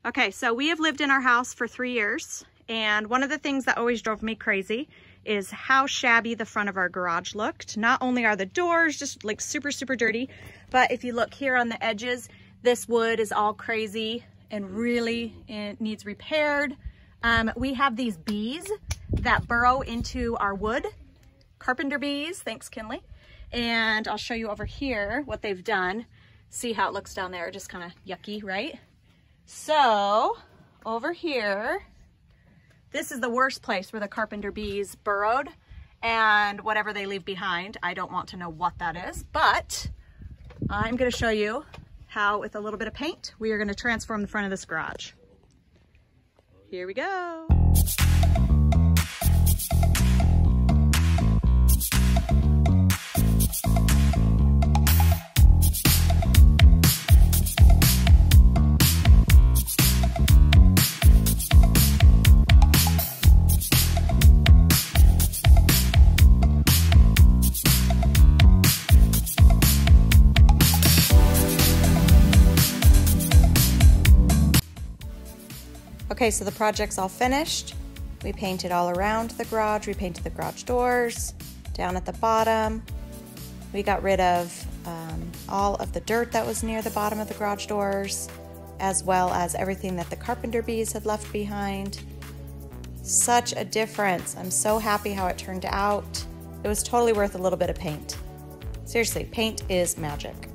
Okay, so we have lived in our house for 3 years, and one of the things that always drove me crazy is how shabby the front of our garage looked. Not only are the doors just like super, super dirty, but if you look here on the edges, this wood is all crazy and really it needs repaired. We have these bees that burrow into our wood, carpenter bees, thanks Kinley. And I'll show you over here what they've done. See how it looks down there, just kind of yucky, right? So over here, this is the worst place where the carpenter bees burrowed, and whatever they leave behind, I don't want to know what that is, but I'm going to show you how with a little bit of paint, we are going to transform the front of this garage. Here we go. Okay, so the project's all finished. We painted all around the garage. We painted the garage doors, down at the bottom. We got rid of all of the dirt that was near the bottom of the garage doors, as well as everything that the carpenter bees had left behind. Such a difference. I'm so happy how it turned out. It was totally worth a little bit of paint. Seriously, paint is magic.